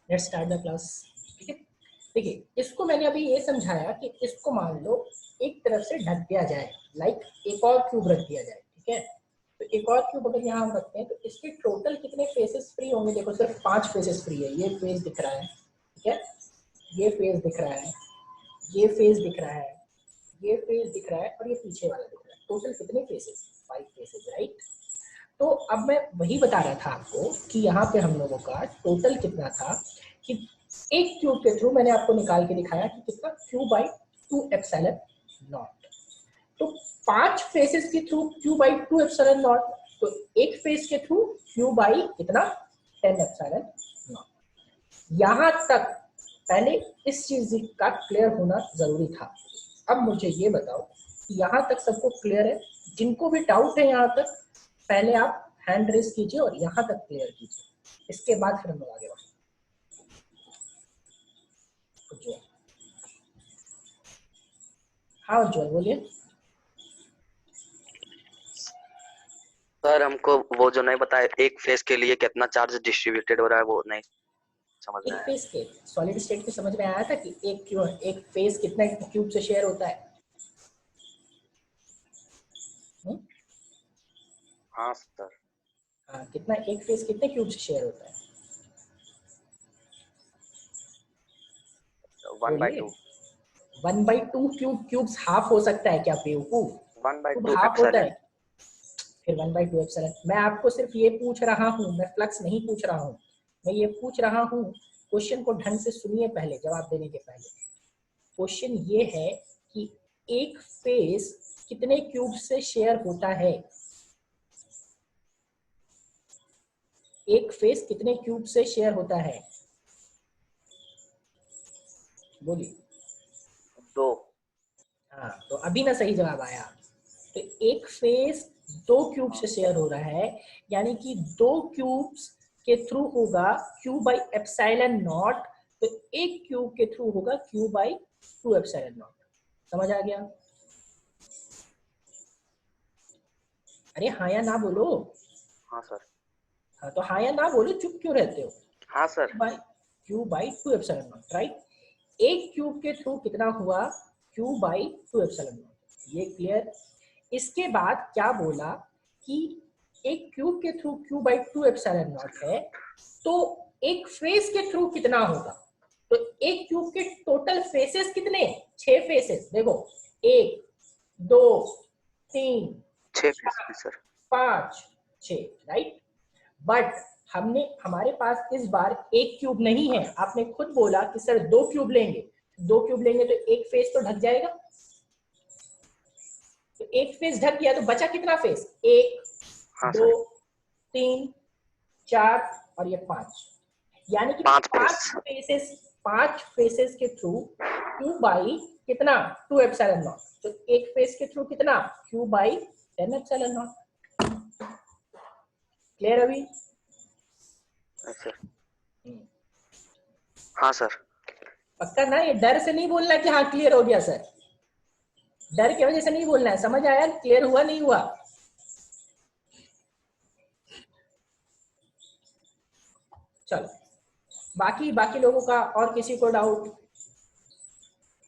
Let's start the class. ठीक है, देखिए इसको मैंने अभी ये समझाया कि इसको मान लो एक तरफ से ढक दिया जाए, लाइक एक और क्यूब रख दिया जाए। ठीक है, तो एक और क्यूब अगर यहाँ हम रखते हैं तो इसके टोटल कितने फेसेस फ्री होंगे? देखो सिर्फ 5 फेसेस फ्री है। ये फेस दिख रहा है, ठीक है, ये फेस दिख रहा है, ये फेस दिख रहा है, ये फेस दिख रहा है और ये पीछे वाला दिख रहा है। टोटल कितने फेसेस? 5 faces, right. तो अब मैं वही बता रहा था आपको कि यहाँ पे हम लोगों का टोटल कितना था कि एक क्यूब के थ्रू मैंने आपको निकाल के दिखाया कि कितना क्यू बाई 2 एप्सिलॉन नॉट। तो 5 फेसेस के through Q by 2 epsilon not, तो एक फेस के थ्रू क्यू बाई कितना 10 एप्सिलॉन नॉट। यहाँ तक पहले इस चीज का क्लियर होना जरूरी था। अब मुझे ये बताओ यहाँ तक सबको क्लियर है? जिनको भी डाउट है यहाँ तक पहले आप हैंड रेस कीजिए और यहाँ तक क्लियर कीजिए, इसके बाद फिर हम लोग आगे बढ़ेंगे। हाँ उज्जवल बोलिए। सर हमको वो जो नहीं बताया एक फेस के लिए कितना चार्ज डिस्ट्रीब्यूटेड हो रहा है वो नहीं समझ एक रहा है। फेस के सॉलिड स्टेट की समझ में आया था कि एक फेस कितना क्यूब से शेयर होता है? हाँ सर। हाँ, कितना एक फेस कितने क्यूब से शेयर होता है? 1/2। 1/2 क्यूब्स हाफ हो सकता है क्या बेवकूफ? 1/2 क्यूब हाफ होता एप्सिलॉन। है। फिर 1/2 एप्सिलॉन। मैं आपको सिर्फ ये पूछ रहा हूँ, मैं फ्लक्स नहीं पूछ रहा हूँ, मैं ये पूछ रहा हूँ। क्वेश्चन को ढंग से सुनिए पहले, जवाब देने के पहले। क्वेश्चन ये है कि एक फेस कितने क्यूब से शेयर होता है? एक फेस कितने क्यूब से शेयर होता है? बोलिए। 2। हाँ, तो अभी ना सही जवाब आया। तो एक फेस 2 क्यूब से हाँ। शेयर हो रहा है, यानी कि 2 क्यूब्स के थ्रू होगा क्यू बाई एप्सिलॉन नॉट, तो एक क्यूब के थ्रू होगा क्यू बाई 2 एप्सिलॉन नॉट। समझ आ गया? अरे हाँ या ना बोलो। हाँ सर। हाँ तो हाँ या ना बोलो, चुप क्यों रहते हो? हाँ sir. Q by 2 epsilon not, right. एक क्यूब के थ्रू कितना हुआ? Q by 2 epsilon not. ये क्लियर? इसके बाद क्या बोला कि एक क्यूब के through Q by 2 epsilon not है, तो एक फेस के थ्रू कितना होगा? तो एक क्यूब के टोटल फेसेस कितने? 6 फेसेस। देखो 1 2 3 6 फेस 4 सर। 5 6, राइट। बट हमारे पास इस बार एक क्यूब नहीं है। आपने खुद बोला कि सर 2 क्यूब लेंगे, 2 क्यूब लेंगे तो एक फेस तो ढक जाएगा। तो एक फेस ढक गया तो बचा कितना फेस? 1 हाँ 2 सर। 3 4 और ये 5, यानी कि 5 फेस। 5 फेसेस के थ्रू क्यू बाई कितना 2 एप्सिलॉन नॉट। तो एक फेस के थ्रू कितना? Q by 10 epsilon not. Clear अभी? सर। हाँ सर। पक्का ना? ये डर से नहीं बोलना कि हाँ क्लियर हो गया सर, डर की वजह से नहीं बोलना है। समझ आया? क्लियर हुआ नहीं हुआ? चलो बाकी बाकी लोगों का और किसी को डाउट?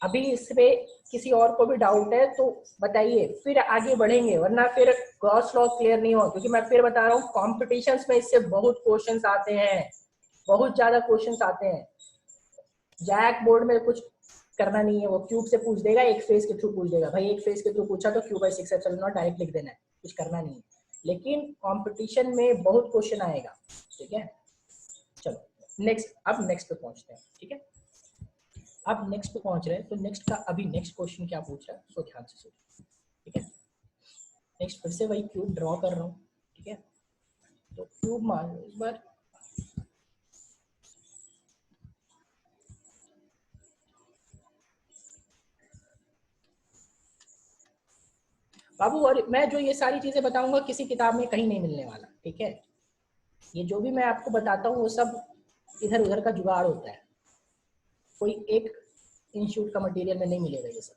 अभी इस पे किसी और को भी डाउट है तो बताइए, फिर आगे बढ़ेंगे, वरना फिर गॉस लॉ क्लियर नहीं हो। क्योंकि मैं फिर बता रहा हूँ कॉम्पिटिशन्स में इससे बहुत क्वेश्चंस आते हैं, बहुत ज्यादा क्वेश्चंस आते हैं। जैक बोर्ड में कुछ करना नहीं है, वो क्यूब से पूछ देगा, एक फेस के थ्रू पूछ देगा। भाई एक फेस के थ्रू पूछा तो Q by 6 epsilon not direct लिख देना है, कुछ करना नहीं है। लेकिन कंपटीशन में बहुत क्वेश्चन आएगा। ठीक है, चलो नेक्स्ट, अब नेक्स्ट पे पहुंचते हैं। ठीक है, अब नेक्स्ट पे पहुंच रहे हैं। तो नेक्स्ट का अभी नेक्स्ट क्वेश्चन क्या पूछ रहा है, तो ध्यान से सुनिए। ठीक है, नेक्स्ट फिर से वही क्यूब ड्रॉ कर रहा हूँ। ठीक है, तो क्यूब मान लो इस बार बाबू, और मैं जो ये सारी चीजें बताऊंगा किसी किताब में कहीं नहीं मिलने वाला। ठीक है, ये जो भी मैं आपको बताता हूँ वो सब इधर उधर का जुगाड़ होता है, कोई एक इंस्टीट्यूट का मटेरियल में नहीं मिलेगा ये सब।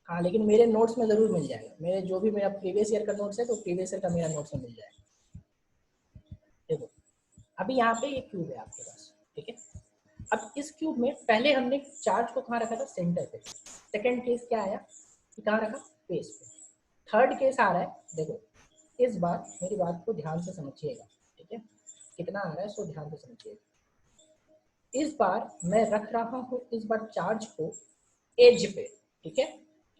हाँ लेकिन मेरे नोट्स में जरूर मिल जाएगा, मेरे जो भी मेरा प्रीवियस ईयर का नोट्स है तो प्रीवियस ईयर का मेरा नोट्स में मिल जाएगा। देखो अभी यहाँ पे एक क्यूब है आपके पास, ठीक है। अब इस क्यूब में पहले हमने चार्ज को कहाँ रखा था, सेंटर पे। सेकंड केस क्या आया कि कहाँ रखा, बेस पे। थर्ड केस आ रहा है, देखो इस बार मेरी बात को ध्यान से समझिएगा, ठीक है। कितना आ रहा है सो ध्यान से समझिएगा। इस बार मैं रख रहा हूँ इस बार चार्ज को एज पे, ठीक है।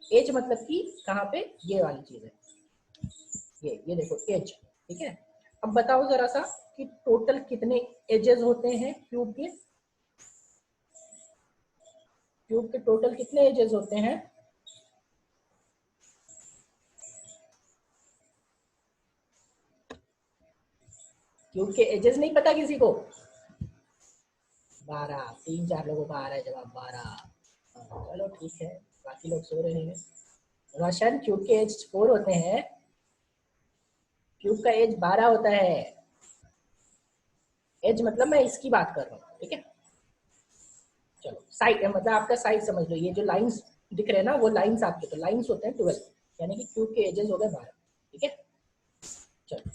एज मतलब कि कहाँ पे, ये वाली चीज है, ये देखो एज, ठीक है। अब बताओ जरा सा कि टोटल कितने एजेस होते हैं क्यूब के, क्यूब के टोटल कितने एजेस होते हैं। क्यूब के एजेस नहीं पता किसी को, 12, 3-4 लोगों का आ रहा है जवाब 12। चलो ठीक है, बाकी लोग सो रहे हैं। रोशन क्यूब के एज 4 होते हैं, क्यूब का एज 12 होता है। एज मतलब मैं इसकी बात कर रहा हूँ, ठीक है। चलो साइड मतलब आपका साइड समझ लो, ये जो लाइंस दिख रहे हैं ना वो लाइंस आपके, तो लाइंस होते हैं 12, यानी कि क्यूब के एजेस हो गए 12, ठीक है। चलो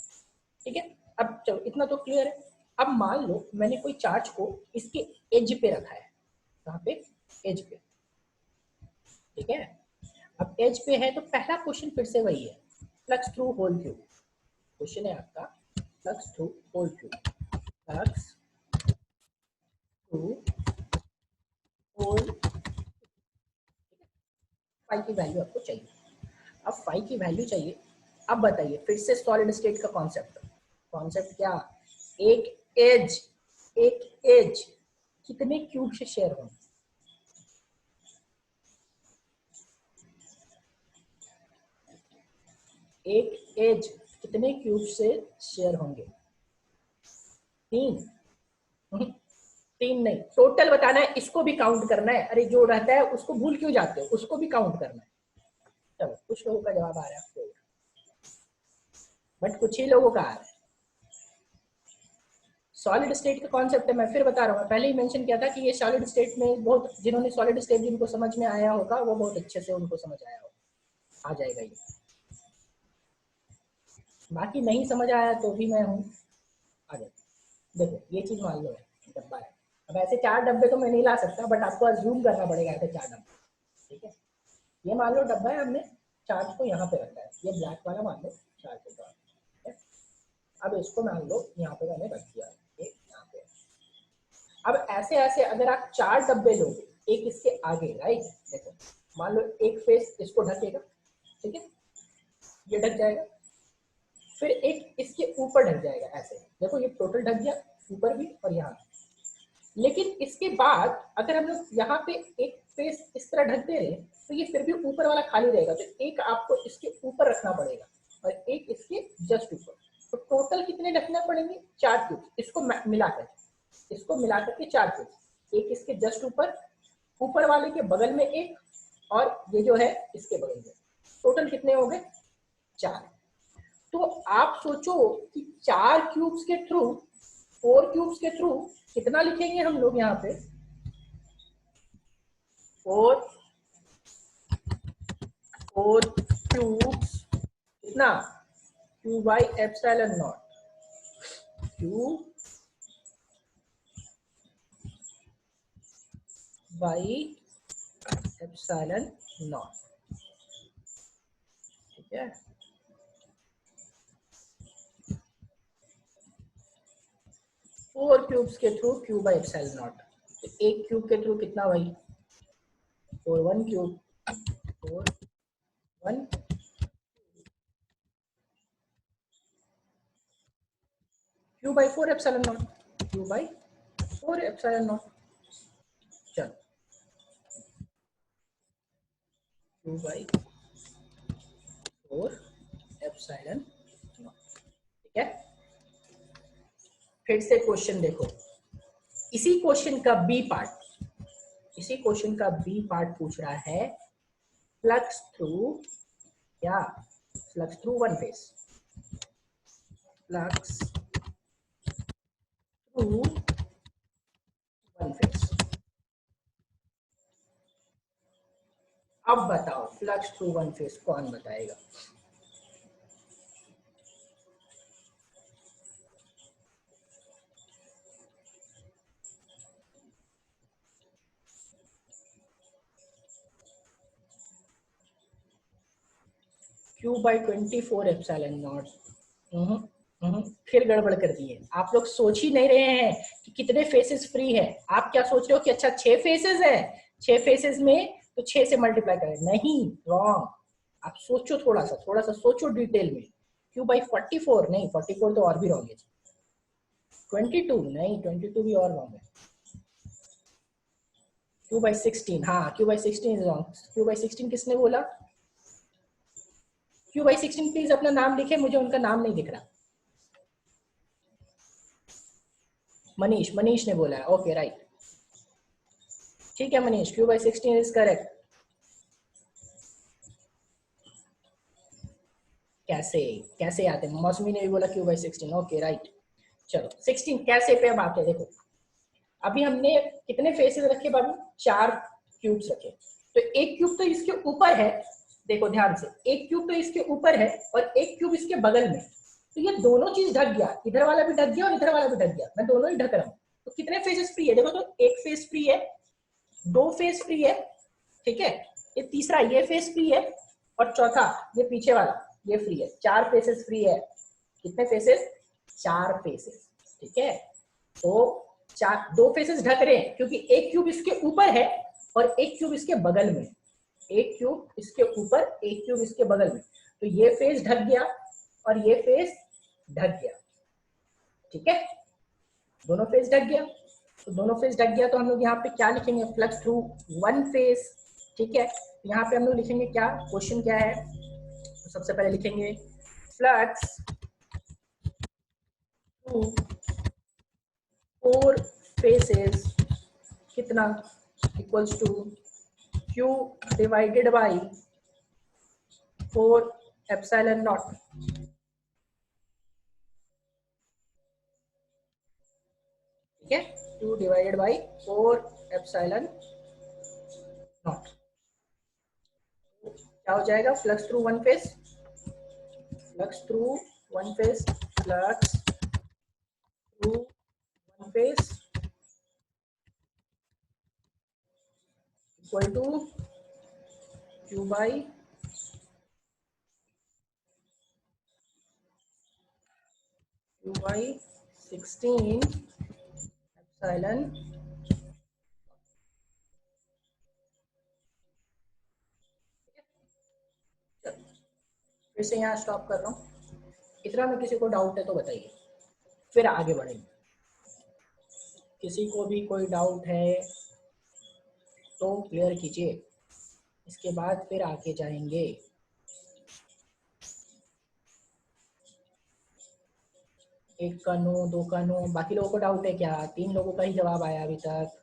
ठीक है, अब चलो इतना तो क्लियर है। अब मान लो मैंने कोई चार्ज को इसके एज पे रखा है, कहाँ पे, एज पे, ठीक है। अब एज पे है तो पहला क्वेश्चन फिर से वही है, flux through whole cube. Question है आपका flux through whole cube, flux through whole, phi की वैल्यू आपको चाहिए। अब फाई की वैल्यू चाहिए। अब बताइए फिर से सॉलिड स्टेट का कॉन्सेप्ट, कॉन्सेप्ट क्या, एक एज, एक एज कितने क्यूब से शेयर होंगे, एक एज कितने क्यूब से शेयर होंगे, 3। तीन नहीं, टोटल बताना है, इसको भी काउंट करना है। अरे जो रहता है उसको भूल क्यों जाते हो, उसको भी काउंट करना है। चलो कुछ लोगों का जवाब आ रहा है आपको, बट कुछ ही लोगों का आ रहा है। सॉलिड स्टेट का कॉन्सेप्ट है, मैं फिर बता रहा हूँ, पहले ही मेंशन किया था कि ये सॉलिड स्टेट में बहुत, जिन्होंने सॉलिड स्टेट जिनको समझ में आया होगा वो बहुत अच्छे से उनको समझ आया होगा, आ जाएगा ये। बाकी नहीं समझ आया तो भी मैं हूँ, आ जाए। देखो ये चीज मान लो है, डब्बा है। अब ऐसे 4 डब्बे तो मैं नहीं ला सकता, बट आपको अज्यूम करना पड़ेगा ऐसे 4 डब्बे, ठीक है। ये मान लो डब्बा है, हमने चार्ज को यहाँ पे रखा है, ये ब्लैक वाला मान लो चार्ज होगा, ठीक है। अब इसको मान लो यहाँ पे मैंने रख दिया, ये यहाँ पे। अब ऐसे ऐसे अगर आप 4 डब्बे लोगे, एक इसके आगे, राइट, देखो मान लो एक फेस इसको ढकेगा, ठीक है, ये ढक जाएगा। फिर एक इसके ऊपर ढक जाएगा, ऐसे देखो ये टोटल ढक गया, ऊपर भी और यहाँ। लेकिन इसके बाद अगर हम लोग यहाँ पे एक फेस इस तरह ढकते रहे तो ये फिर भी ऊपर वाला खाली रहेगा, तो एक आपको इसके ऊपर रखना पड़ेगा और एक इसके जस्ट ऊपर। तो टोटल कितने रखना पड़ेंगे, 4 क्यूब, इसको मिलाकर, इसको मिलाकर के 4 क्यूब, एक इसके जस्ट ऊपर, ऊपर वाले के बगल में एक, और ये जो है इसके बगल में। टोटल कितने हो गए, 4। तो आप सोचो कि 4 क्यूब्स के थ्रू, 4 क्यूब्स के थ्रू कितना लिखेंगे हम लोग यहाँ पे, 4 क्यूब्स कितना, Q by epsilon naught, Q by epsilon naught, ठीक है। 4 क्यूब्स के through Q by epsilon not, तो एक क्यूब के थ्रू कितना भाई, 4 1 cube, 4 1 Q by 4 epsilon naught, Q by 4 epsilon not. चलो क्यू बाई 4 एप्सिलॉन नॉट, ठीक है। फिर से क्वेश्चन देखो, इसी क्वेश्चन का बी पार्ट, इसी क्वेश्चन का बी पार्ट पूछ रहा है, फ्लक्स थ्रू, क्या, flux through one face, flux through one face. अब बताओ फ्लक्स थ्रू वन फेज कौन बताएगा? Q by 24 epsilon not. फिर गड़बड़ कर दी है। आप लोग सोच ही नहीं रहे हैं कि कितने फेसेस फ्री है। आप क्या सोच रहे हो कि अच्छा 6 फेसेस है, 6 फेसेस में तो 6 से मल्टीप्लाई करें। नहीं, रॉन्ग। आप सोचो, थोड़ा सा सोचो डिटेल में। Q by 44 नहीं, 44 तो और भी रॉन्ग है। 22 नहीं, 22 भी और रॉन्ग है। Q by 16, हाँ Q by 16 is wrong. Q by 16 किसने बोला? Q by 16 प्लीज अपना नाम लिखे, मुझे उनका नाम नहीं दिख रहा। मनीष ने बोला है। ओके राइट, ठीक है Manish, Q by 16 is correct. कैसे आते हैं? मौसमी ने भी बोला Q by 16। ओके राइट, चलो 16 कैसे पे अब आते हैं। देखो अभी हमने कितने फेसेस रखे बाबू? 4 क्यूब्स रखे। तो एक क्यूब तो इसके ऊपर है, देखो ध्यान से, एक क्यूब तो इसके ऊपर है और एक क्यूब इसके बगल में। तो ये दोनों चीज ढक गया, इधर वाला भी ढक गया और इधर वाला भी ढक गया, मैं दोनों ही ढक रहा हूँ। तो कितने फेसेस फ्री है? देखो तो एक फेस फ्री है, 2 फेस फ्री है, ठीक है, ये तीसरा ये फेस फ्री है और चौथा ये पीछे वाला ये फ्री है। 4 फेसेस फ्री है। कितने फेसेस? 4 फेसेस, ठीक है। तो 2 फेसेस ढक रहे हैं क्योंकि एक क्यूब इसके ऊपर है और एक क्यूब इसके बगल में। एक क्यूब इसके ऊपर, एक क्यूब इसके बगल में। तो ये फेस ढक गया और ये फेस ढक गया, ठीक है, दोनों फेस ढक गया। तो दोनों फेस ढक गया तो हम लोग यहाँ पे क्या लिखेंगे? फ्लक्स थ्रू वन फेस, ठीक है। यहाँ पे हम लोग लिखेंगे क्या? क्वेश्चन क्या है? तो सबसे पहले लिखेंगे फ्लक्स थ्रू 4 फेसेस कितना? Equals to Q divided by 4 epsilon naught, ठीक है, Q divided by 4 epsilon naught. क्या हो जाएगा? Flux through one face, flux through one face, flux through one face equal to Q by 16 epsilon. फिर से यहाँ stop कर रहा हूँ। इतना में किसी को डाउट है तो बताइए, फिर आगे बढ़ेंगे। किसी को भी कोई डाउट है तो क्लियर कीजिए, इसके बाद फिर आगे जाएंगे। एक का नो, 2 का नो, बाकी लोगों को डाउट है क्या? 3 लोगों का ही जवाब आया अभी तक।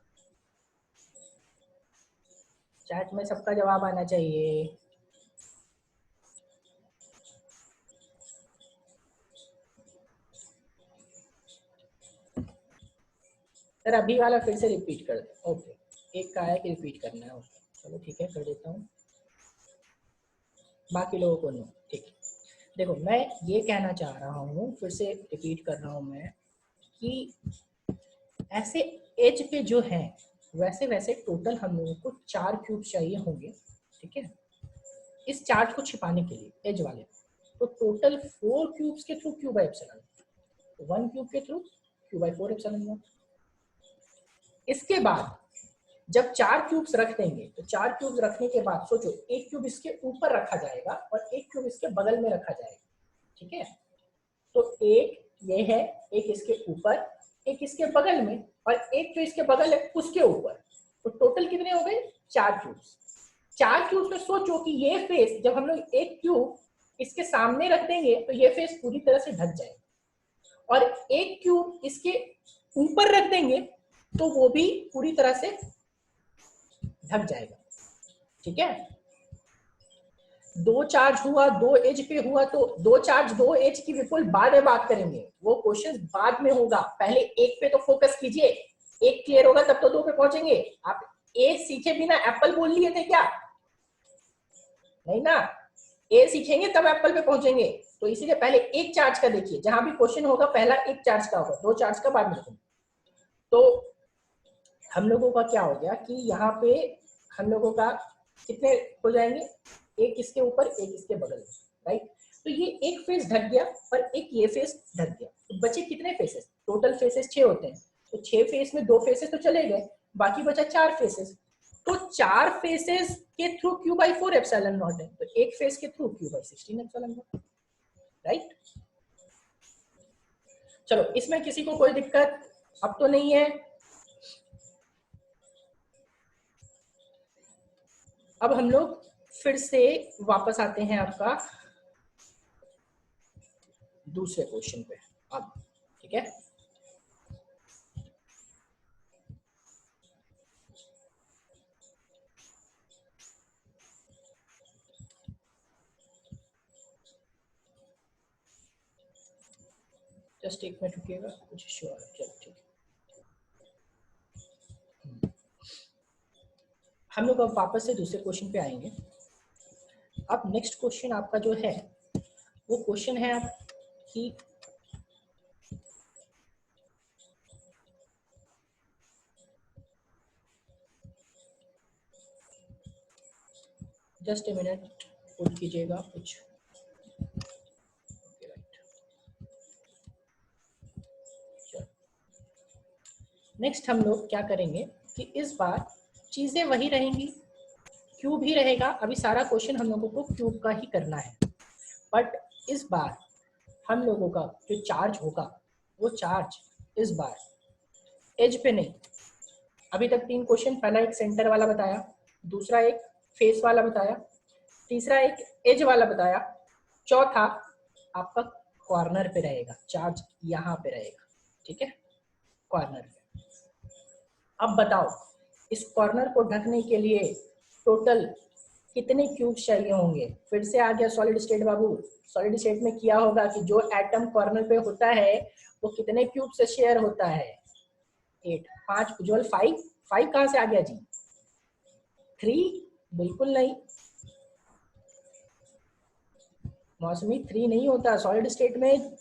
चैट में सबका जवाब आना चाहिए। सर अभी वाला फिर से रिपीट कर दे। ओके, एक का है कि रिपीट करना है उसको, चलो ठीक है कर देता हूँ। बाकी लोगों को नो, ठीक है। देखो मैं ये कहना चाह रहा हूँ, फिर से रिपीट कर रहा हूँ मैं, कि ऐसे एज पे जो है वैसे वैसे टोटल हम लोगों को 4 क्यूब चाहिए होंगे, ठीक है, इस चार्ज को छिपाने के लिए एज वाले। तो टोटल 4 क्यूब्स के through Q by epsilon, 1 cube के थ्रू क्यू बाई 4 एप्सिलॉन। इसके बाद जब 4 क्यूब्स रख देंगे तो 4 क्यूब्स रखने के बाद सोचो, एक क्यूब इसके ऊपर रखा जाएगा और एक क्यूब इसके बगल में रखा जाएगा, ठीक है। तो एक ये है, एक इसके ऊपर, एक इसके बगल में और एक जो इसके बगल है उसके ऊपर। तो टोटल कितने हो गए? 4 क्यूब्स। 4 क्यूब्स में सोचो कि ये फेस जब हम लोग एक क्यूब इसके सामने रख देंगे तो ये फेस पूरी तरह से ढक जाएगा और एक क्यूब इसके ऊपर रख देंगे तो वो भी पूरी तरह से ढक जाएगा, ठीक है। 2 चार्ज हुआ, 2 एज पे हुआ, तो 2 चार्ज 2 एज की विपुल बाद में बात करेंगे, वो क्वेश्चन बाद में होगा। पहले एक पे तो फोकस कीजिए, एक क्लियर होगा तब तो 2 पे पहुंचेंगे। आप ए सीखे बिना एप्पल बोल लिए थे क्या? नहीं ना, ए सीखेंगे तब एप्पल पे पहुंचेंगे। तो इसीलिए पहले एक चार्ज का देखिए, जहां भी क्वेश्चन होगा पहला एक चार्ज का होगा, दो चार्ज का बाद में देखूंगा। तो हम लोगों का क्या हो गया कि यहाँ पे हम लोगों का कितने हो जाएंगे, एक इसके ऊपर एक इसके बगल में, राइट। तो ये एक फेस ढक गया और एक ये फेस ढक गया, तो बचे कितने फेसेस, टोटल फेसेस 6 होते हैं। तो 6 फेस में 2 फेसेस तो चले गए, बाकी बचा 4 फेसेस। तो 4 फेसेस के थ्रू Q/4 एप्सिलॉन नॉट है, तो एक फेस के through Q/16 epsilon not, right. चलो इसमें किसी को कोई दिक्कत अब तो नहीं है। अब हम लोग फिर से वापस आते हैं आपका दूसरे क्वेश्चन पे अब, ठीक है। जस्ट एक मिनट रुकिएगा, कुछ इश्यू आ रहा है, चलो ठीक है। हम लोग अब वापस से दूसरे क्वेश्चन पे आएंगे। अब नेक्स्ट क्वेश्चन आपका जो है वो क्वेश्चन है आप कि जस्ट ए मिनट होल्ड कीजिएगा कुछ। नेक्स्ट हम लोग क्या करेंगे कि इस बार चीजें वही रहेंगी, क्यूब ही रहेगा। अभी सारा क्वेश्चन हम लोगों को क्यूब का ही करना है, बट इस बार हम लोगों का जो चार्ज होगा वो चार्ज इस बार एज पे नहीं। अभी तक 3 क्वेश्चन, पहला एक सेंटर वाला बताया, दूसरा एक फेस वाला बताया, तीसरा एक एज वाला बताया, चौथा आपका कॉर्नर पे रहेगा, चार्ज यहाँ पे रहेगा, ठीक है, कॉर्नर पे। अब बताओ इस कॉर्नर को ढकने के लिए टोटल कितने क्यूब चाहिए होंगे। फिर से आ गया सॉलिड स्टेट बाबू। सॉलिड स्टेट में किया होगा कि जो एटम कॉर्नर पे होता है वो कितने क्यूब से शेयर होता है, 8। 5 उज्जवल 5 कहां से आ गया जी, 3 बिल्कुल नहीं, मौसमी 3 नहीं होता सॉलिड स्टेट में।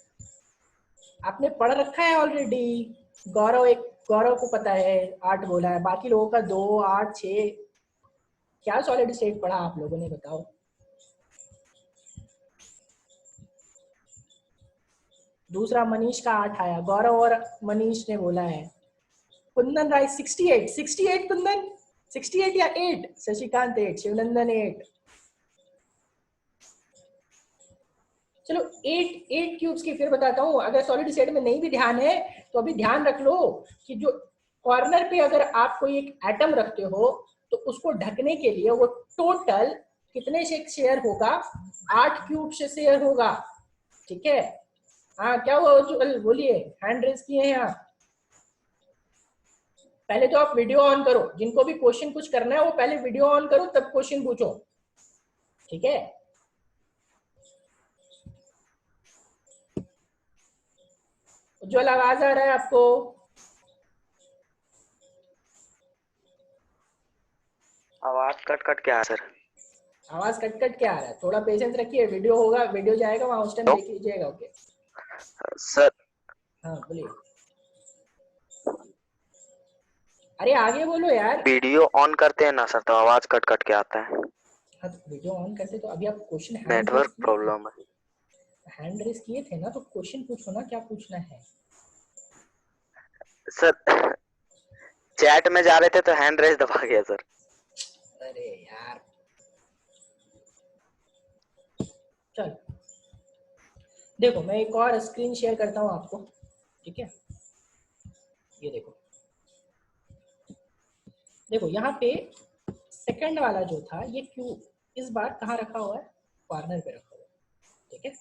आपने पढ़ रखा है ऑलरेडी, गौरव को पता है 8 बोला है, बाकी लोगों का 2, 8, 6, क्या सॉलिड स्टेट पढ़ा आप लोगों ने बताओ। दूसरा मनीष का 8 आया, गौरव और मनीष ने बोला है। कुंदन राय 68 कुंदन 68 या 8, शशिकांत 8, शिवनंदन 8। चलो 8 क्यूब्स की फिर बताता हूँ, अगर सॉलिड स्टेट में नहीं भी ध्यान है तो अभी ध्यान रख लो कि जो कॉर्नर पे अगर आप कोई एक एटम रखते हो तो उसको ढकने के लिए वो टोटल कितने से शेयर होगा, 8 क्यूब से शेयर होगा, ठीक है। हाँ क्या हुआ उज्जवल, बोलिए, हैंड रेज किए हैं आप। पहले तो आप वीडियो ऑन करो, जिनको भी क्वेश्चन कुछ करना है वो पहले वीडियो ऑन करो तब क्वेश्चन पूछो, ठीक है। उज्जवल आवाज आ रहा है आपको? आवाज कट कट के आ सर। आवाज कट कट के आ रहा है, थोड़ा पेशेंस रखिए, वीडियो होगा, वीडियो जाएगा वहां उस टाइम देख लीजिएगा, ओके। सर हाँ बोलिए, अरे आगे बोलो यार। वीडियो ऑन करते हैं ना सर तो आवाज कट कट के आता है। हाँ तो वीडियो ऑन करते तो अभी आप क्वेश्चन नेटवर्क प्रॉब्लम है हैंड रेस किए थे ना, तो क्वेश्चन पूछो ना, क्या पूछना है सर। चैट में जा रहे थे तो हैंड रेस दबा गया सर। अरे यार चल देखो, मैं एक और स्क्रीन शेयर करता हूँ आपको, ठीक है। ये देखो, देखो यहाँ पे सेकंड वाला जो था ये क्यूब इस बार कहाँ रखा हुआ है, कॉर्नर पे रखा हुआ है, ठीक है।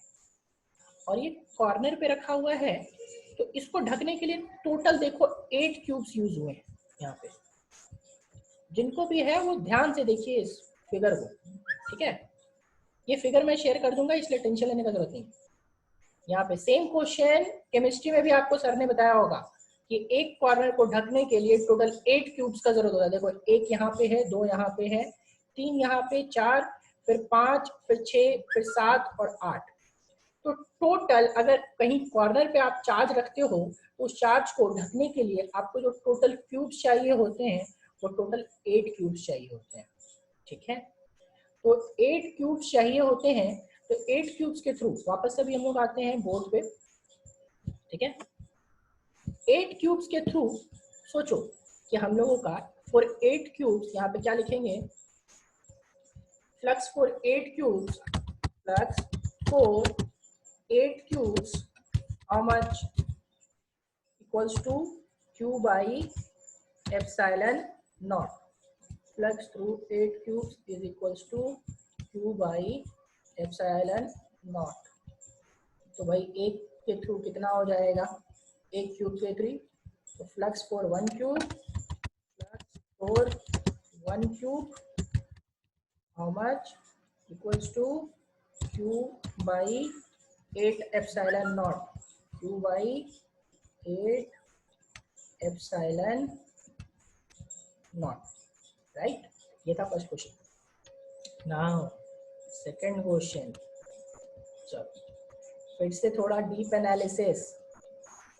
और ये कॉर्नर पे रखा हुआ है तो इसको ढकने के लिए टोटल देखो 8 क्यूब्स यूज हुए हैं यहाँ पे। जिनको भी है वो ध्यान से देखिए इस फिगर को, ठीक है। ये फिगर मैं शेयर कर दूंगा इसलिए टेंशन लेने का जरूरत नहीं। यहाँ पे सेम क्वेश्चन केमिस्ट्री में भी आपको सर ने बताया होगा कि एक कॉर्नर को ढकने के लिए टोटल 8 क्यूब्स का जरूरत होता है। देखो एक यहाँ पे है, 2 यहाँ पे है, 3 यहाँ पे, 4, फिर 5, फिर 6, फिर 7 और 8। तो टोटल अगर कहीं कॉर्नर पे आप चार्ज रखते हो तो उस चार्ज को ढकने के लिए आपको जो टोटल क्यूब्स चाहिए होते हैं वो टोटल 8 क्यूब्स चाहिए होते हैं। ठीक है, तो 8 क्यूब्स चाहिए होते हैं। तो 8 क्यूब्स के थ्रू वापस से भी हम लोग आते हैं बोर्ड पे। ठीक है, 8 क्यूब्स के थ्रू सोचो कि हम लोगों का फॉर 8 क्यूब्स यहाँ पे क्या लिखेंगे, flux for 8 cubes, flux for 8 cubes, how much, equals to q by epsilon naught. Flux through 8 cubes is equals to q by epsilon naught. तो भाई एक के थ्रू कितना हो जाएगा, एक क्यूब के थ्रू, तो flux for 1 cube, flux for 1 cube how much, equals to q by 8 epsilon naught, q by 8 epsilon naught, right? ये था first question. Now second question, चलो फिर से थोड़ा डीप एनालिसिस।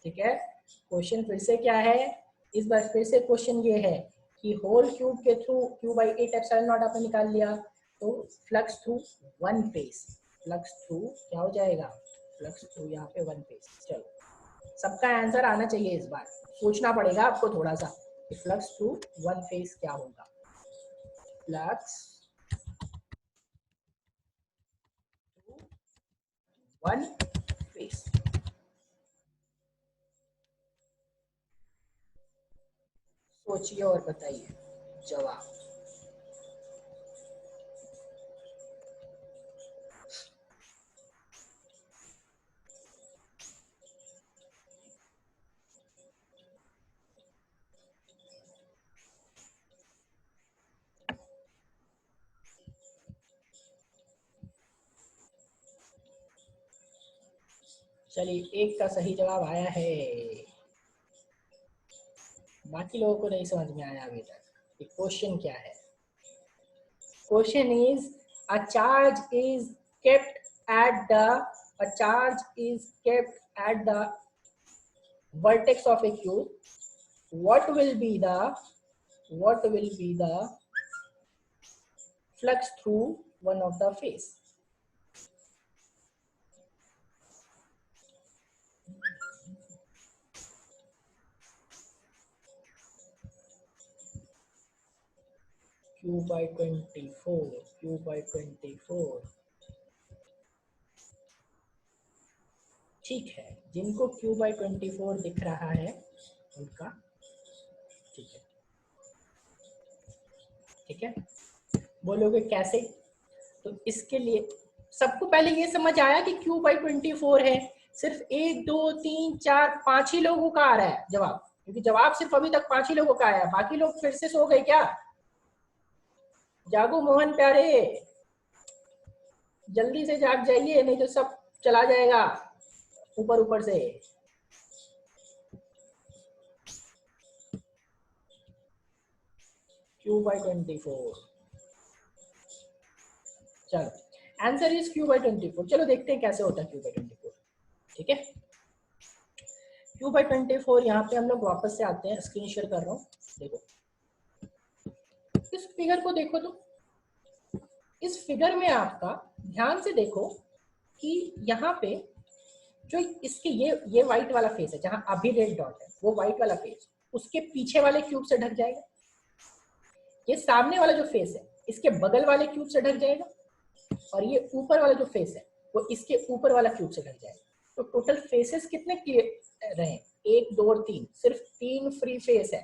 ठीक है, क्वेश्चन फिर से क्या है, इस बार फिर से क्वेश्चन ये है कि होल क्यूब के through q by 8 epsilon naught आपने निकाल लिया, तो flux through one phase, flux through क्या हो जाएगा, फ्लक्स थ्रू यहाँ पे वन फेज। चलो सबका आंसर आना चाहिए, इस बार सोचना पड़ेगा आपको थोड़ा सा कि फ्लक्स थ्रू वन फेज क्या होगा। फ्लक्स थ्रू वन फेज, सोचिए और बताइए जवाब। चलिए एक का सही जवाब आया है, बाकी लोगों को नहीं समझ में आया अभी तक कि क्वेश्चन क्या है। Question is a charge is kept at the vertex of a cube. What will be the flux through one of the face? Q by 24। ठीक है, जिनको Q by 24 दिख रहा है उनका ठीक है। ठीक है, बोलोगे कैसे, तो इसके लिए सबको पहले ये समझ आया कि Q by 24 है, सिर्फ 1 2 3 4 5 ही लोगों का आ रहा है जवाब, क्योंकि जवाब सिर्फ अभी तक 5 ही लोगों का आया है, बाकी लोग फिर से सो गए क्या? जागो मोहन प्यारे, जल्दी से जाग जाइए, नहीं तो सब चला जाएगा ऊपर ऊपर से। Q by 24, चलो आंसर इज Q by 24। चलो देखते हैं कैसे होता है Q by 24। ठीक है, Q by 24 यहाँ पे हम लोग वापस से आते हैं, स्क्रीन शेयर कर रहा हूँ, देखो इस फिगर को देखो, तो इस फिगर में आपका ध्यान से देखो कि यहाँ पे जो इसके ये व्हाइट वाला फेस है, जहां अभी रेड डॉट है वो व्हाइट वाला फेस उसके पीछे वाले क्यूब से ढक जाएगा, ये सामने वाला जो फेस है इसके बगल वाले क्यूब से ढक जाएगा, और ये ऊपर वाला जो फेस है वो इसके ऊपर वाला क्यूब से ढक जाएगा। तो टोटल फेसेस कितने क्लियर रहे, 1 2 और 3, सिर्फ 3 फ्री फेस है,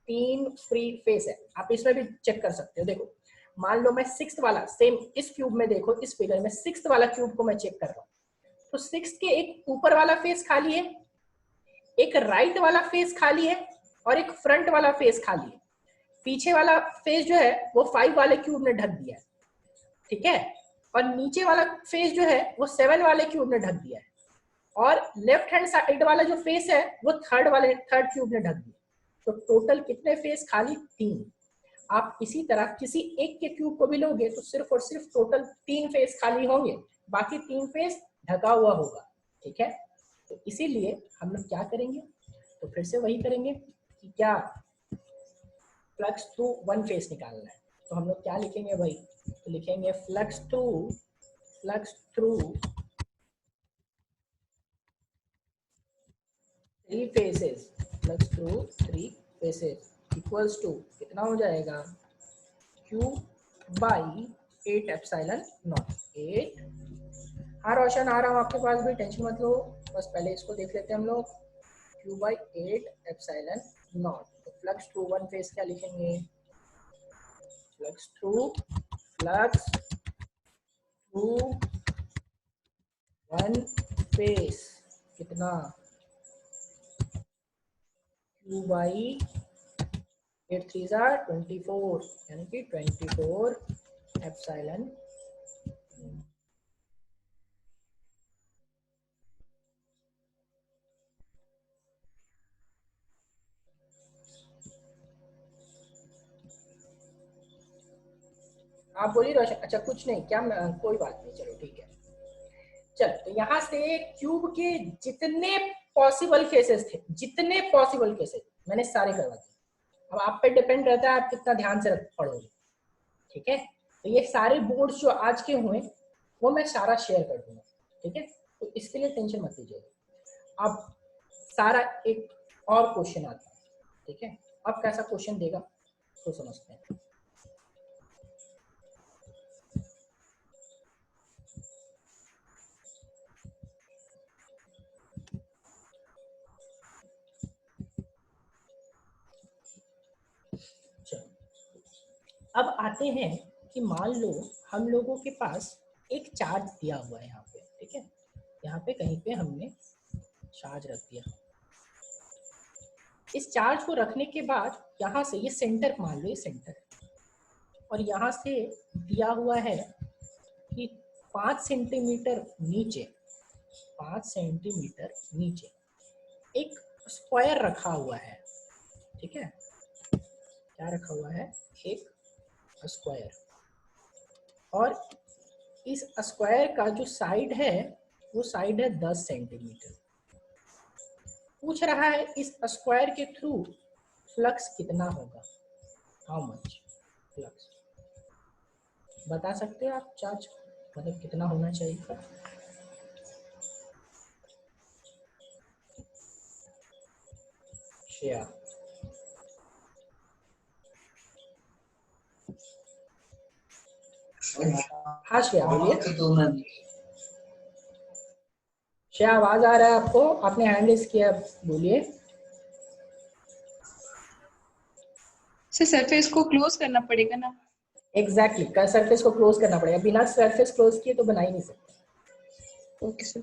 3 फ्री फेस है। आप इसमें भी चेक कर सकते हो, देखो मान लो मैं 6th वाला, सेम इस क्यूब में देखो, इस फिगर में 6th वाला क्यूब को मैं चेक कर रहा हूँ, तो 6th के एक ऊपर वाला फेस खाली है, एक राइट वाला फेस खाली है, और एक फ्रंट वाला फेस खाली है। पीछे वाला फेस जो है वो 5 वाले क्यूब ने ढक दिया है, ठीक है, और नीचे वाला फेस जो है वो 7 वाले क्यूब ने ढक दिया है, और लेफ्ट हैंड साइड वाला जो फेस है वो थर्ड क्यूब ने ढक दिया। तो टोटल कितने फेस खाली, 3। आप इसी तरह किसी एक के क्यूब को भी लोगे तो सिर्फ और सिर्फ टोटल 3 फेस खाली होंगे, बाकी 3 फेस ढका हुआ होगा, ठीक है। तो इसीलिए हम लोग क्या करेंगे, तो फिर से वही करेंगे कि क्या फ्लक्स थ्रू वन फेस निकालना है, तो हम लोग क्या लिखेंगे भाई, तो लिखेंगे flux through 3 faces, flux through 3 faces equals to कितना हो जाएगा, Q बाई 8 एप्सिलॉन नॉट 8। हाँ रोशन आ रहा हूँ आपके पास भी, टेंशन मत लो, बस पहले इसको देख लेते हैं हम लोग। Q बाई 8 एप्सिलॉन नॉट, तो फ्लक्स थ्रू वन फेस क्या लिखेंगे, फ्लक्स थ्रू वन फेस कितना, Q बाई 8 3 24, यानी कि 24 एप्सिलॉन। आप बोलिए रोशन, अच्छा कुछ नहीं क्या, कोई बात नहीं, चलो ठीक है। चलो तो यहाँ से क्यूब के जितने पॉसिबल केसेस थे, जितने पॉसिबल केसेस मैंने सारे करवा दिए। अब आप पे डिपेंड रहता है आप कितना ध्यान से पढ़ोगे, ठीक है। तो ये सारे बोर्ड्स जो आज के हुए वो मैं सारा शेयर कर दूंगा, ठीक है, तो इसके लिए टेंशन मत लीजिएगा। अब सारा एक और क्वेश्चन आता है, ठीक है, अब कैसा क्वेश्चन देगा तो समझते हैं। अब आते हैं कि मान लो हम लोगों के पास एक चार्ज दिया हुआ है यहाँ पे, ठीक है, यहाँ पे कहीं पे हमने चार्ज रख दिया। इस चार्ज को रखने के बाद यहाँ से ये सेंटर मान लो, ये सेंटर, और यहाँ से दिया हुआ है कि 5 सेंटीमीटर नीचे, 5 सेंटीमीटर नीचे एक स्क्वायर रखा हुआ है, ठीक है, क्या रखा हुआ है, एक स्क्वायर, और इस स्क्वायर का जो साइड है वो साइड है 10 सेंटीमीटर। पूछ रहा है इस स्क्वायर के थ्रू फ्लक्स कितना होगा, हाउ मच फ्लक्स, बता सकते हैं आप चार्ज मतलब कितना होना चाहिए। श्रेया, हाँ श्रेया बोलिए। श्रेया आवाज आ रहा है आपको, आपने हैंड रेज किया, बोलिए। सर सरफेस को क्लोज करना पड़ेगा ना। एग्जैक्टली सरफेस को क्लोज करना पड़ेगा, बिना सरफेस क्लोज किए तो बना ही नहीं सकते। Okay sir.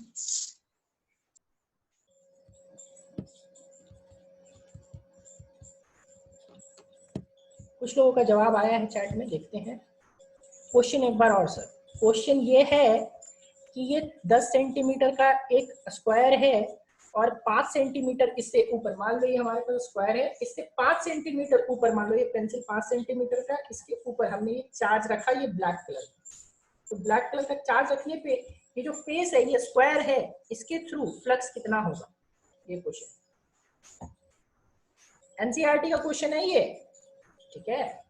कुछ लोगों का जवाब आया है चैट में, देखते हैं क्वेश्चन एक बार और। सर क्वेश्चन ये है कि ये 10 सेंटीमीटर का एक स्क्वायर है और 5 सेंटीमीटर इससे ऊपर, मान लो ये हमारे पास स्क्वायर है, इससे 5 सेंटीमीटर ऊपर, मान लो ये पेंसिल 5 सेंटीमीटर का, इसके ऊपर हमने ये चार्ज रखा, ये ब्लैक कलर, तो ब्लैक कलर का चार्ज रखने पे ये जो फेस है, ये स्क्वायर है, इसके थ्रू फ्लक्स कितना होगा, ये क्वेश्चन एनसीईआरटी का क्वेश्चन है ये, ठीक है।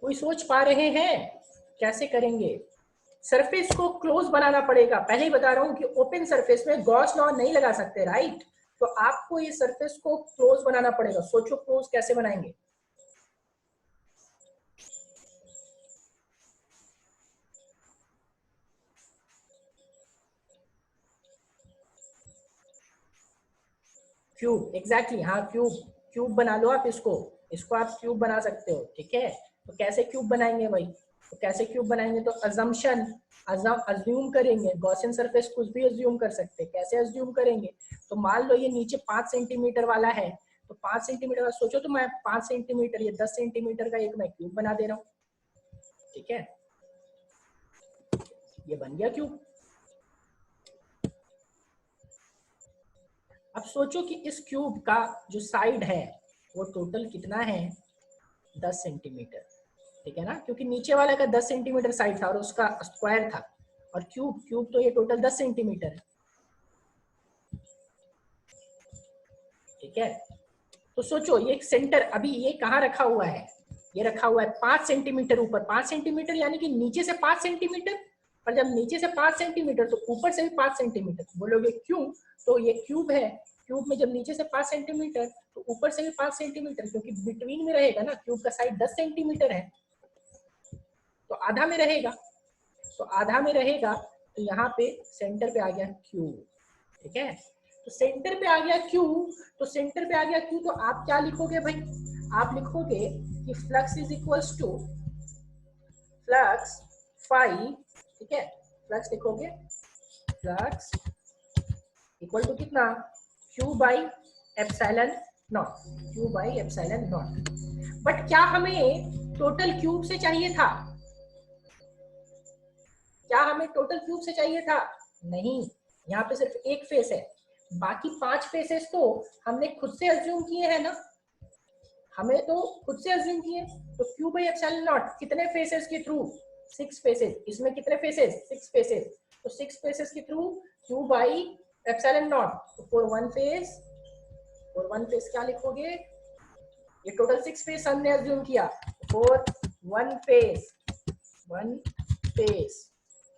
कोई सोच पा रहे हैं कैसे करेंगे। सरफेस को क्लोज बनाना पड़ेगा, पहले ही बता रहा हूं कि ओपन सरफेस में गॉस लॉ नहीं लगा सकते, राइट, तो आपको ये सरफेस को क्लोज बनाना पड़ेगा। सोचो क्लोज कैसे बनाएंगे। क्यूब, एग्जैक्टली, हाँ क्यूब, क्यूब बना लो आप, इसको आप क्यूब बना सकते हो, ठीक है। तो कैसे क्यूब बनाएंगे भाई, तो कैसे क्यूब बनाएंगे, तो अजम्पशन, अज्यूम करेंगे, गॉसियन सरफेस कुछ भी अज्यूम कर सकते हैं। कैसे अज्यूम करेंगे, तो मान लो ये नीचे 5 सेंटीमीटर वाला है, तो 5 सेंटीमीटर का सोचो, तो मैं 5 सेंटीमीटर या 10 सेंटीमीटर का एक मैं क्यूब बना दे रहा हूँ, ठीक है, ये बन गया क्यूब। अब सोचो कि इस क्यूब का जो साइड है वो टोटल कितना है, 10 सेंटीमीटर, ठीक है ना, क्योंकि नीचे वाला का 10 सेंटीमीटर साइड था और उसका स्क्वायर था, और क्यूब तो ये टोटल 10 सेंटीमीटर है, ठीक है। तो सोचो ये सेंटर अभी ये कहाँ रखा हुआ है, ये रखा हुआ है 5 सेंटीमीटर ऊपर, 5 सेंटीमीटर यानी कि नीचे से 5 सेंटीमीटर, और जब नीचे से 5 सेंटीमीटर तो ऊपर से भी 5 सेंटीमीटर, बोलोगे क्यों, तो ये क्यूब है, क्यूब में जब नीचे से 5 सेंटीमीटर तो ऊपर से भी 5 सेंटीमीटर, क्योंकि बिटवीन में रहेगा ना, क्यूब का साइड 10 सेंटीमीटर है तो आधा में रहेगा, तो आधा में रहेगा, तो यहाँ पे सेंटर पे आ गया क्यूब, ठीक है। तो सेंटर पे आ गया क्यू, तो सेंटर पे आ गया क्यू, तो आप क्या लिखोगे भाई, आप लिखोगे कि flux is equals to flux phi, ठीक है, फ्लक्स लिखोगे, फ्लक्स इक्वल टू कितना, Q by epsilon naught, Q by epsilon naught. But क्या हमें टोटल क्यूब से चाहिए था, क्या हमें टोटल क्यूब से चाहिए था, नहीं, यहाँ पे सिर्फ एक फेस है, बाकी 5 फेसेस तो हमने खुद से अज्यूम किए हैं ना, हमें तो खुद से अज्यूम किए, तो क्यू बाई एप्सिलॉन नॉट कितने फेसेस के थ्रू, 6 फेसेस, इसमें कितने फेसेस, 6 फेसेस, तो 6 फेसेस के through Q by epsilon not, तो फॉर वन फेस क्या लिखोगे, ये टोटल 6 फेस हमने अज्यूम किया, फॉर वन फेस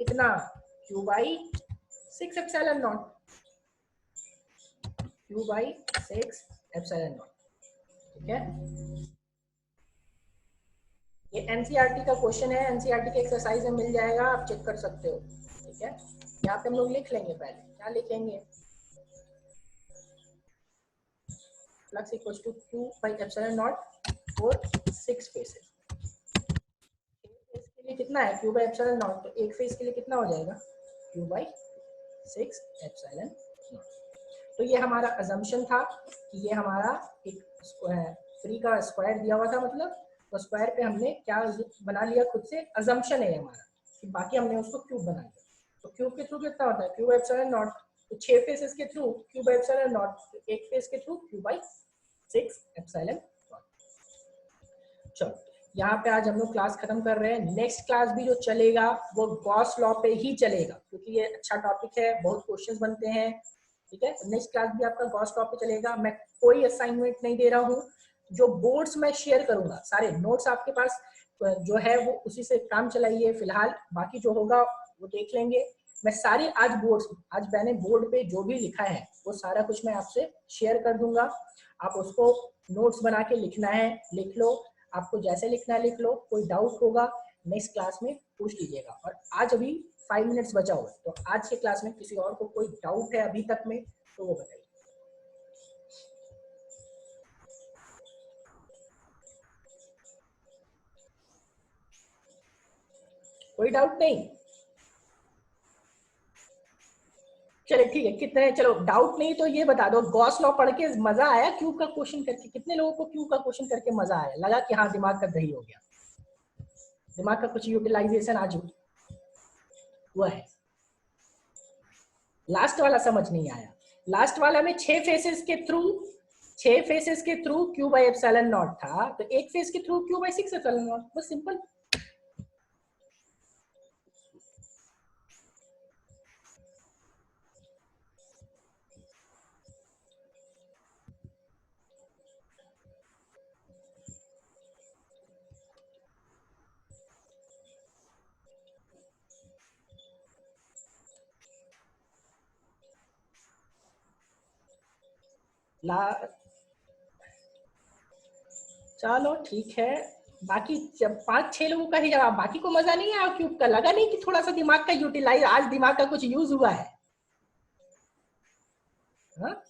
कितना, Q by 6 epsilon naught, Q by 6 epsilon naught, ठीक है। ये एनसीईआरटी का क्वेश्चन है, एनसीईआरटी के एक्सरसाइज में मिल जाएगा, आप चेक कर सकते हो, ठीक है। यहाँ पे हम लोग लिख लेंगे, पहले क्या लिखेंगे, flux equals to Q by epsilon naught for 6 faces, एक फेस के लिए कितना है, क्यू बाई एप्सिलॉन नॉट, तो एक फेस के लिए कितना हो जाएगा, क्यू बाई 6 एप्सिलॉन नॉट। तो ये हमारा अजम्पशन था कि ये हमारा एक फ्री का स्क्वायर दिया हुआ था, मतलब तो स्क्वायर पे हमने क्या बना लिया खुद से, अजम्पशन है हमारा, कि बाकी हमने उसको क्यूब बना लिया। तो क्यूब के थ्रू कितना होता है, क्यूब एप्सिलॉन नॉट, तो 6 फेसेस के थ्रू क्यूब एप्सिलॉन नॉट, तो एक फेस के through cube by 6 epsilon not. चलो यहाँ पे आज हम लोग क्लास खत्म कर रहे हैं, नेक्स्ट क्लास भी जो चलेगा वो गॉस लॉ पे ही चलेगा, क्योंकि ये अच्छा टॉपिक है, बहुत क्वेश्चंस बनते हैं, ठीक है। नेक्स्ट क्लास भी आपका गॉस लॉ पे चलेगा, मैं कोई असाइनमेंट नहीं दे रहा हूँ, जो बोर्ड्स मैं शेयर करूंगा, सारे नोट्स आपके पास जो है वो उसी से काम चलाइए फिलहाल, बाकी जो होगा वो देख लेंगे। मैं सारी आज मैंने बोर्ड पे जो भी लिखा है वो सारा कुछ मैं आपसे शेयर कर दूंगा, आप उसको नोट्स बना के लिखना है लिख लो, आपको जैसे लिखना है लिख लो, कोई डाउट होगा नेक्स्ट क्लास में पूछ लीजिएगा। और आज अभी 5 मिनट्स बचा हुआ है, तो आज के क्लास में किसी और को कोई डाउट है अभी तक में तो वो बताइए। कोई डाउट नहीं, चले ठीक है, कितने, चलो डाउट नहीं तो ये बता दो, गॉस लॉ पढ़ के मजा आया, क्यूब का क्वेश्चन करके, कितने लोगों को क्यूब का क्वेश्चन करके मजा आया, लगा कि हाँ दिमाग का दही हो गया, दिमाग का कुछ यूटिलाइजेशन आज हुआ है। लास्ट वाला समझ नहीं आया, लास्ट वाला में 6 फेसेस के through Q by epsilon not था, तो एक फेस के through Q by 6 epsilon not, बस सिंपल। चलो ठीक है, बाकी जब 5-6 लोगों का ही जवाब, बाकी को मजा नहीं आया क्यूब का, लगा नहीं कि थोड़ा सा दिमाग का यूटिलाइज, आज दिमाग का कुछ यूज हुआ है, हाँ?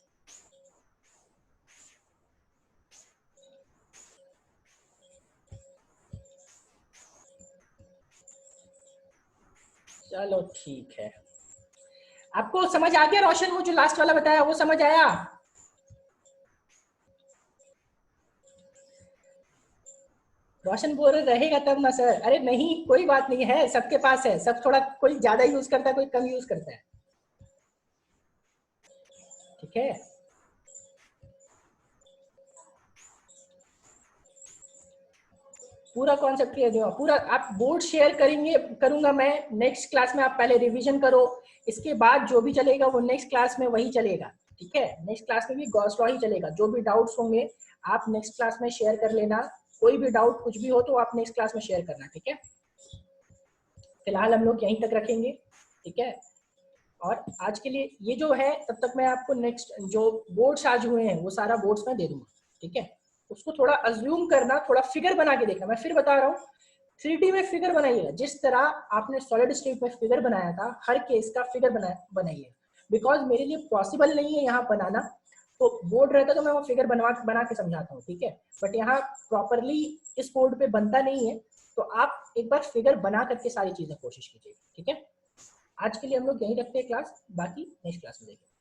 चलो ठीक है, आपको समझ आ गया रोशन, वो जो लास्ट वाला बताया वो समझ आया? रोशन बोल रहे रहेगा तब ना सर। अरे नहीं कोई बात नहीं है, सबके पास है, सब थोड़ा कोई ज्यादा यूज करता है, कोई कम यूज करता है, ठीक है। पूरा कॉन्सेप्ट क्लियर दिया, पूरा आप बोर्ड शेयर करेंगे, करूंगा मैं नेक्स्ट क्लास में, आप पहले रिवीजन करो, इसके बाद जो भी चलेगा वो नेक्स्ट क्लास में वही चलेगा, ठीक है। नेक्स्ट क्लास में भी गॉस लॉ ही चलेगा, जो भी डाउट्स होंगे आप नेक्स्ट क्लास में शेयर कर लेना, कोई भी डाउट कुछ भी हो तो आप नेक्स्ट क्लास में शेयर करना, ठीक है। फिलहाल हम लोग यहीं तक रखेंगे, ठीक है। और आज के लिए ये जो है, तब तक मैं आपको नेक्स्ट जो बोर्ड्स आज हुए हैं वो सारा बोर्ड्स मैं दे दूंगा, ठीक है। उसको थोड़ा अज्यूम करना, थोड़ा फिगर बना के देखना, मैं फिर बता रहा हूँ 3D में फिगर बनाइएगा, जिस तरह आपने सॉलिड स्टेट में फिगर बनाया था, हर केस का फिगर बनाइए, बिकॉज मेरे लिए पॉसिबल नहीं है यहाँ बनाना, तो बोर्ड रहता तो मैं वो फिगर बना के समझाता हूँ, ठीक है। बट यहाँ प्रॉपरली इस बोर्ड पे बनता नहीं है, तो आप एक बार फिगर बना करके सारी चीजें कोशिश कीजिए, ठीक है। आज के लिए हम लोग यहीं रखते हैं क्लास, बाकी नेक्स्ट क्लास में देखेंगे।